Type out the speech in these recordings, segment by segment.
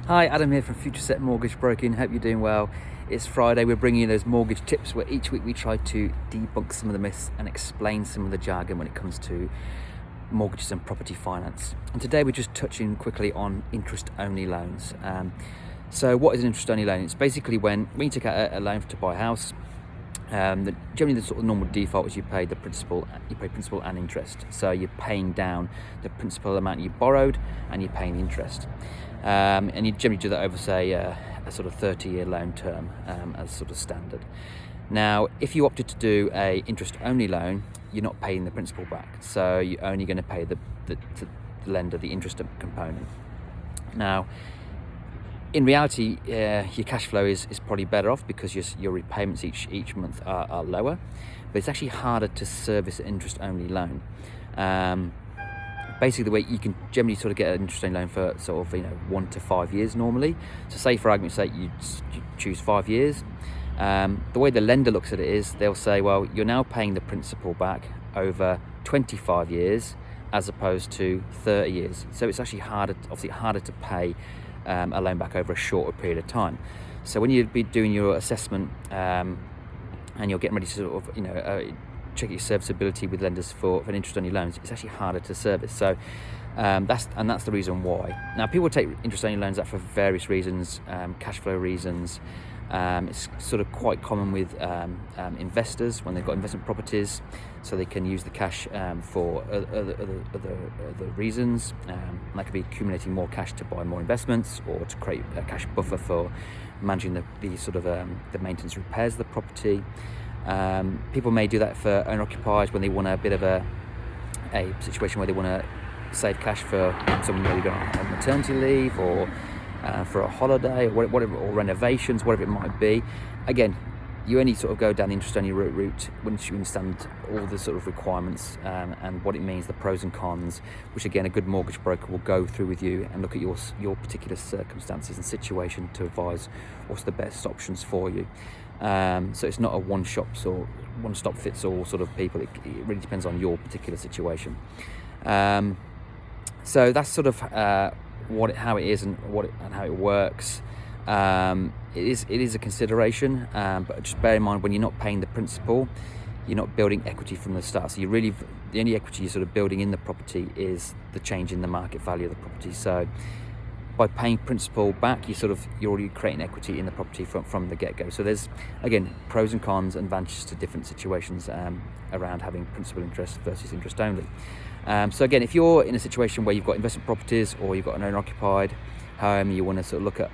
Hi, Adam here from Future Set Mortgage Broking. Hope you're doing well. It's Friday. We're bringing you those mortgage tips where each week we try to debunk some of the myths and explain some of the jargon when it comes to mortgages and property finance. And today we're just touching quickly on interest-only loans. So what is an interest-only loan? It's basically when you take out a loan to buy a house. Generally, the sort of normal default is you pay principal and interest. So you're paying down the principal amount you borrowed, and you're paying the interest. And you generally do that over, say, a sort of 30-year loan term as sort of standard. Now, if you opted to do a interest-only loan, you're not paying the principal back. So you're only going to pay the lender the interest component. Now, in reality, your cash flow is probably better off because your repayments each month are lower, but it's actually harder to service an interest-only loan. Basically, the way you can generally sort of get an interest-only loan for sort of 1 to 5 years normally. So, say for argument's sake, you choose 5 years. The way the lender looks at it is they'll say, well, you're now paying the principal back over 25 years as opposed to 30 years. So it's actually harder to pay a loan back over a shorter period of time. So when you'd be doing your assessment and you're getting ready to sort of check your serviceability with lenders for an interest-only loans, it's actually harder to service. So that's the reason why. Now, people take interest-only loans out for various reasons, cash flow reasons. It's sort of quite common with investors when they've got investment properties, so they can use the cash for other reasons. That could be accumulating more cash to buy more investments, or to create a cash buffer for managing the sort of the maintenance repairs of the property. People may do that for owner-occupied when they want a bit of a situation where they want to save cash for someone maybe going on maternity leave, or for a holiday, or whatever, or renovations, whatever it might be. Again, you only sort of go down the interest-only route once you understand all the sort of requirements and what it means, the pros and cons, which again a good mortgage broker will go through with you and look at your particular circumstances and situation to advise what's the best options for you. So it's not a one-stop fits all sort of people. It really depends on your particular situation. So that's sort of how it is and how it works. It is a consideration, but just bear in mind, when you're not paying the principal, you're not building equity from the start. So the only equity you're sort of building in the property is the change in the market value of the property. So by paying principal back, you're already creating equity in the property from the get-go. So there's, again, pros and cons and advantages to different situations around having principal interest versus interest only. So again, if you're in a situation where you've got investment properties, or you've got an owner-occupied home, you want to sort of look at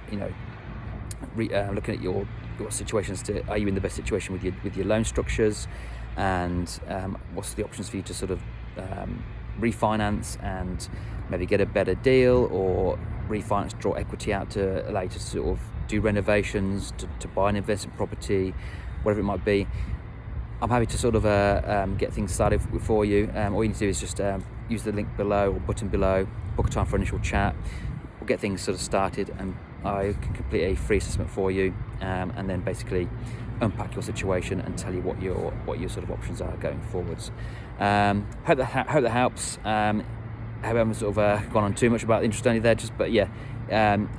looking at your situations. Are you in the best situation with your loan structures, and what's the options for you to sort of refinance and maybe get a better deal, or refinance, draw equity out to allow you to sort of do renovations, to buy an investment property, whatever it might be. I'm happy to sort of get things started for you. All you need to do is just use the link below or button below, book a time for initial chat. We'll get things sort of started, and I can complete a free assessment for you, and then basically unpack your situation and tell you what your sort of options are going forwards. Hope that helps. I haven't sort of gone on too much about the interest only there, but yeah,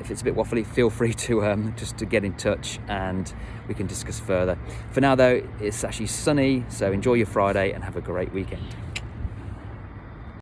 if it's a bit waffly, feel free to just to get in touch and we can discuss further. For now though, it's actually sunny, so enjoy your Friday and have a great weekend.